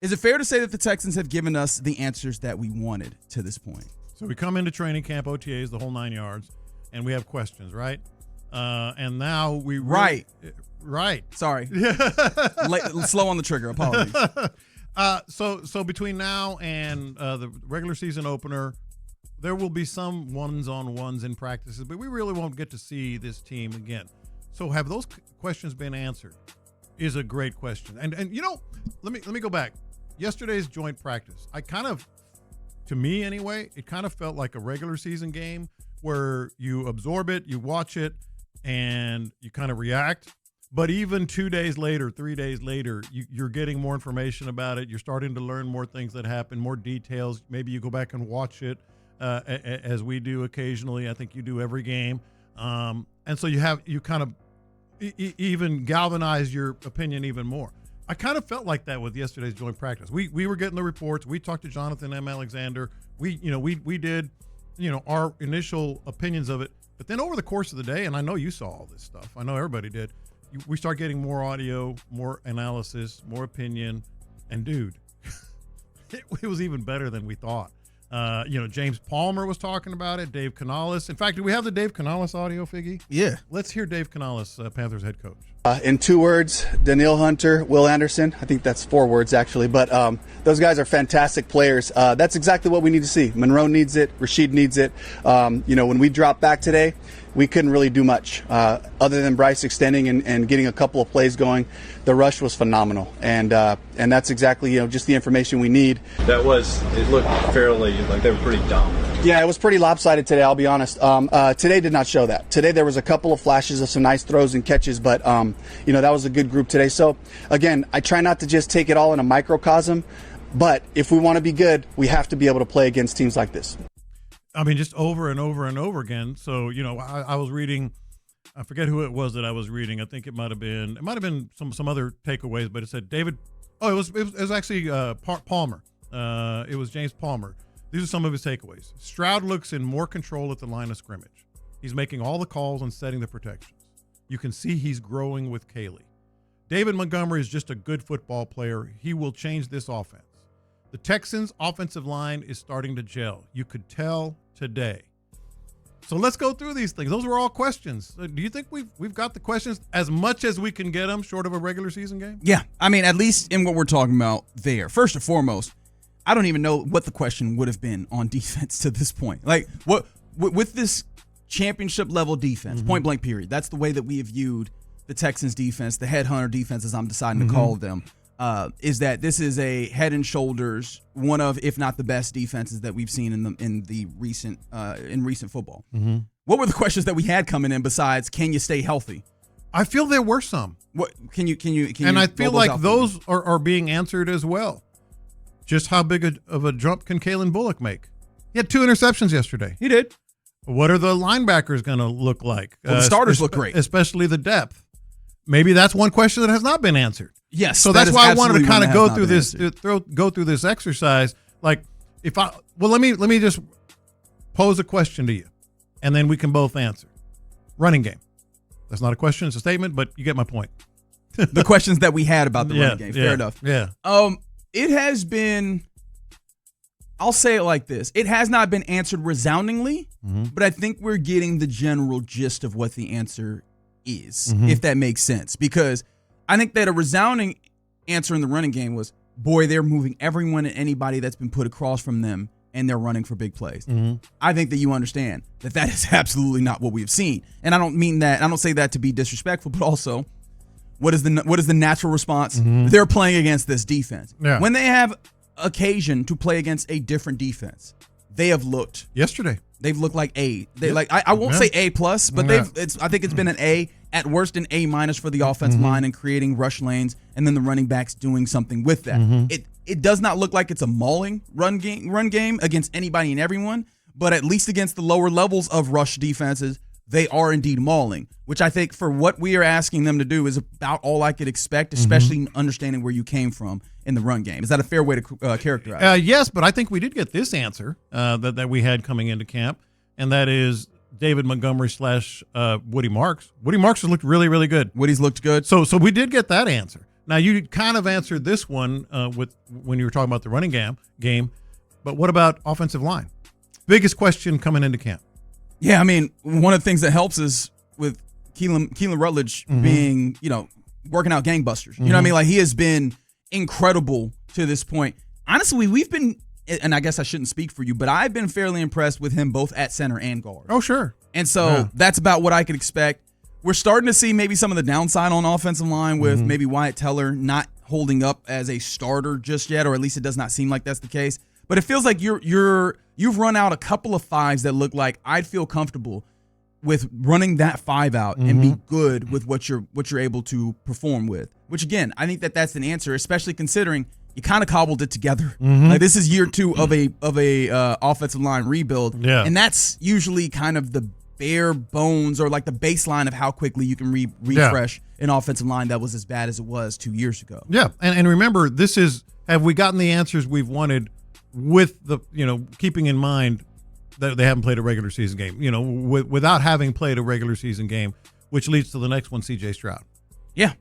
Is it fair to say that the Texans have given us the answers that we wanted to this point? So we come into training camp, OTAs, the whole 9 yards, and we have questions, right? And now we Right. Sorry. Slow on the trigger. Apologies. So between now and the regular season opener, there will be some ones-on-ones in practices, but we really won't get to see this team again. So have those questions been answered? Is a great question. And let me go back. Yesterday's joint practice, to me anyway, it kind of felt like a regular season game where you absorb it, you watch it, and you kind of react. But even 2 days later, 3 days later, you're getting more information about it. You're starting to learn more things that happen, more details. Maybe you go back and watch it as we do occasionally. I think you do every game. And so you kind of even galvanize your opinion even more. I kind of felt like that with yesterday's joint practice. We were getting the reports. We talked to Jonathan M. Alexander. We did, our initial opinions of it. But then over the course of the day, and I know you saw all this stuff. I know everybody did. We start getting more audio, more analysis, more opinion, and dude, it was even better than we thought. James Palmer was talking about it. Dave Canales. In fact, do we have the Dave Canales audio, Figgy? Yeah. Let's hear Dave Canales, Panthers head coach. In 2 words, Daniil Hunter, Will Anderson. I think that's 4 words, actually. But those guys are fantastic players. That's exactly what we need to see. Monroe needs it. Rashid needs it. When we dropped back today, we couldn't really do much other than Bryce extending and getting a couple of plays going. The rush was phenomenal. And that's exactly, just the information we need. It looked fairly like they were pretty dominant. Yeah, it was pretty lopsided today, I'll be honest. Today did not show that. Today there was a couple of flashes of some nice throws and catches, but, that was a good group today. So, again, I try not to just take it all in a microcosm, but if we want to be good, we have to be able to play against teams like this. I mean, just over and over and over again. So, I was reading, I forget who it was that I was reading. I think it might have been some other takeaways, but it said David. Oh, it was actually Palmer. It was James Palmer. These are some of his takeaways. Stroud looks in more control at the line of scrimmage. He's making all the calls and setting the protections. You can see he's growing with Kaylee. David Montgomery is just a good football player. He will change this offense. The Texans' offensive line is starting to gel. You could tell today. So let's go through these things. Those were all questions. Do you think we've got the questions as much as we can get them short of a regular season game? Yeah. I mean, at least in what we're talking about there. First and foremost, I don't even know what the question would have been on defense to this point. Like, what with this championship level defense, point blank period. That's the way that we have viewed the Texans defense, the headhunter defense, as I'm deciding to call them. Is that this is a head and shoulders one of, if not the best defenses that we've seen in recent football. What were the questions that we had coming in besides can you stay healthy? I feel there were some. What can you? And I feel like those are being answered as well. Just how big of a jump can Kalen Bullock make? He had 2 interceptions yesterday. He did. What are the linebackers going to look like? Well, the starters look great, especially the depth. Maybe that's one question that has not been answered. Yes, so that's why I wanted to kind of go through this exercise. Like, let me just pose a question to you, and then we can both answer. Running game. That's not a question; it's a statement, but you get my point. The questions that we had about the running game. Fair enough. Yeah. It has been. I'll say it like this: it has not been answered resoundingly, but I think we're getting the general gist of what the answer is, if that makes sense. Because I think that a resounding answer in the running game was, boy, they're moving everyone and anybody that's been put across from them, and they're running for big plays. I think that you understand that is absolutely not what we've seen. And I don't mean that, I don't say that to be disrespectful, but also, what is the natural response? They're playing against this defense. Yeah. When they have occasion to play against a different defense, they have looked. Yesterday. They've looked like A. I won't say A+, but I think it's been an A, at worst an A- for the offensive line and creating rush lanes, and then the running backs doing something with that. It does not look like it's a mauling run game against anybody and everyone, but at least against the lower levels of rush defenses, they are indeed mauling, which I think for what we are asking them to do is about all I could expect, especially understanding where you came from in the run game. Is that a fair way to characterize? Yes, but I think we did get this answer that we had coming into camp, and that is David Montgomery / Woody Marks. Woody Marks has looked really, really good. Woody's looked good. So we did get that answer. Now, you kind of answered this one when you were talking about the running game, but what about offensive line? Biggest question coming into camp. Yeah, I mean, one of the things that helps is with Keelan Rutledge being, working out gangbusters. You know what I mean? Like, he has been incredible to this point. Honestly, we've been, and I guess I shouldn't speak for you, but I've been fairly impressed with him both at center and guard. Oh, sure. And so that's about what I could expect. We're starting to see maybe some of the downside on offensive line with maybe Wyatt Teller not holding up as a starter just yet, or at least it does not seem like that's the case. But it feels like you've run out a couple of fives that look like I'd feel comfortable with running that five out and be good with what you're able to perform with. Which again, I think that's an answer, especially considering you kind of cobbled it together. Like, this is year 2 of a offensive line rebuild, and that's usually kind of the bare bones or like the baseline of how quickly you can refresh an offensive line that was as bad as it was 2 years ago. Yeah, and remember, have we gotten the answers we've wanted with the keeping in mind that they haven't played a regular season game, without having played a regular season game, which leads to the next one, C.J. Stroud. Yeah.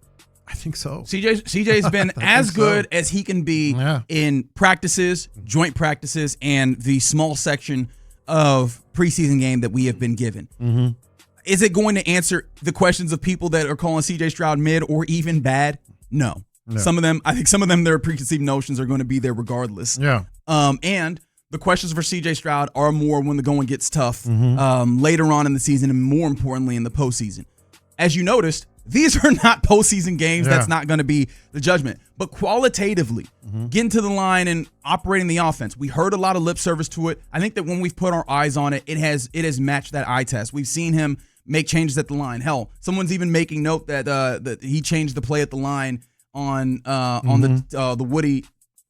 I think so. CJ's been as good as he can be in practices, joint practices, and the small section of preseason game that we have been given. Is it going to answer the questions of people that are calling CJ Stroud mid or even bad? No. I think some of them, their preconceived notions are going to be there regardless. Yeah. And the questions for CJ Stroud are more when the going gets tough later on in the season, and more importantly in the postseason. As you noticed, these are not postseason games. That's not going to be the judgment. But qualitatively, getting to the line and operating the offense, we heard a lot of lip service to it. I think that when we've put our eyes on it, it has matched that eye test. We've seen him make changes at the line. Hell, someone's even making note that he changed the play at the line on the Woody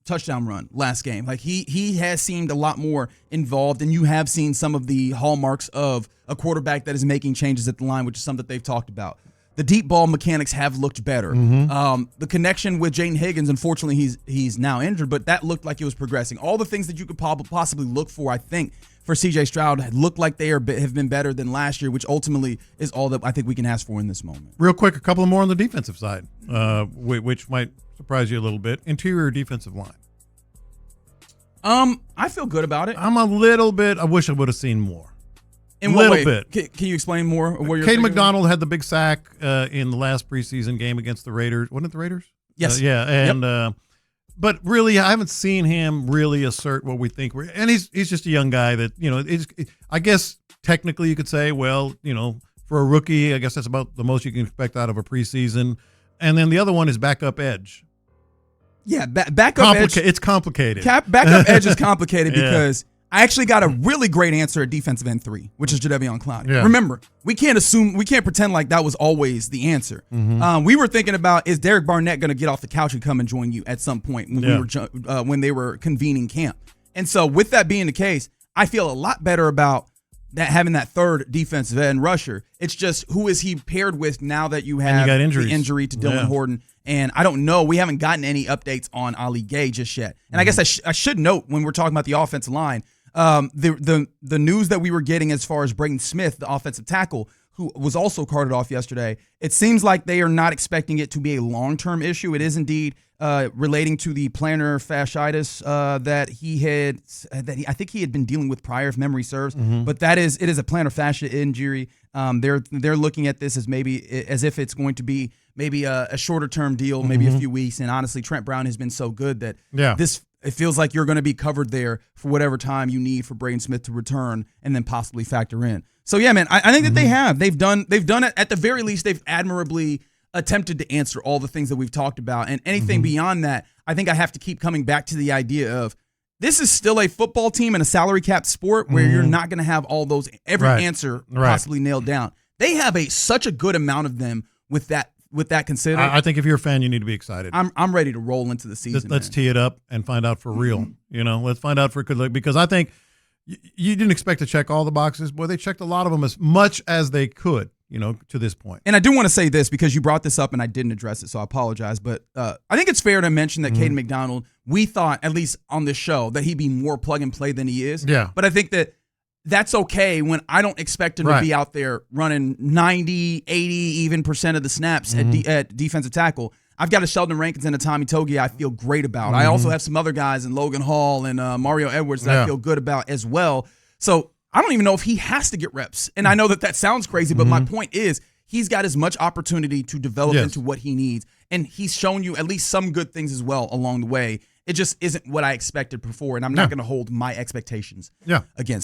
touchdown run last game. Like, he has seemed a lot more involved, and you have seen some of the hallmarks of a quarterback that is making changes at the line, which is something that they've talked about. The deep ball mechanics have looked better. The connection with Jaden Higgins, unfortunately, he's now injured, but that looked like it was progressing. All the things that you could possibly look for, I think, for C.J. Stroud look like they have been better than last year, which ultimately is all that I think we can ask for in this moment. Real quick, a couple more on the defensive side, which might surprise you a little bit. Interior defensive line. I feel good about it. I'm a little bit. I wish I would have seen more. In what way? Can you explain more? Caden McDonald had the big sack in the last preseason game against the Raiders. Wasn't it the Raiders? Yes. But really, I haven't seen him really assert what we think and he's just a young guy that I guess technically you could say, well, for a rookie, I guess that's about the most you can expect out of a preseason. And then the other one is backup edge. Yeah, backup edge. It's complicated. Backup edge is complicated because I actually got a really great answer at defensive end 3, which is Jadeveon Clowney. Yeah. Remember, we can't pretend like that was always the answer. We were thinking about, is Derek Barnett going to get off the couch and come and join you at some point when they were convening camp? And so with that being the case, I feel a lot better about that having that third defensive end rusher. It's just, who is he paired with now that you have the injury to Dylan Horton? And I don't know. We haven't gotten any updates on Ali Gay just yet. And I guess I should note, when we're talking about the offensive line, the news that we were getting as far as Braden Smith, the offensive tackle, who was also carted off yesterday, it seems like they are not expecting it to be a long-term issue. It is indeed relating to the plantar fasciitis that I think he had been dealing with prior, if memory serves. But it is a plantar fascia injury. They're looking at this as if it's going to be maybe a shorter-term deal, maybe a few weeks. And honestly, Trent Brown has been so good that it feels like you're going to be covered there for whatever time you need for Braden Smith to return and then possibly factor in. So yeah, man, I think that they have. They've done it at the very least. They've admirably attempted to answer all the things that we've talked about, and anything beyond that, I think I have to keep coming back to the idea of this is still a football team and a salary cap sport where you're not going to have all those answer possibly nailed down. They have such a good amount of them with that considered. I think if you're a fan, you need to be excited. I'm ready to roll into the season. Let's tee it up and find out for real. Let's find out for good look, because I think you didn't expect to check all the boxes. Boy, they checked a lot of them as much as they could, to this point. And I do want to say this because you brought this up and I didn't address it, so I apologize. But I think it's fair to mention that Caden McDonald, we thought, at least on this show, that he'd be more plug and play than he is. Yeah. But I think that's okay when I don't expect him to be out there running 90, 80 even % of the snaps at defensive tackle. I've got a Sheldon Rankins and a Tommy Togiai I feel great about. I also have some other guys in Logan Hall and Mario Edwards that I feel good about as well. So I don't even know if he has to get reps. And I know that sounds crazy, but my point is he's got as much opportunity to develop into what he needs. And he's shown you at least some good things as well along the way. It just isn't what I expected before, and I'm not going to hold my expectations against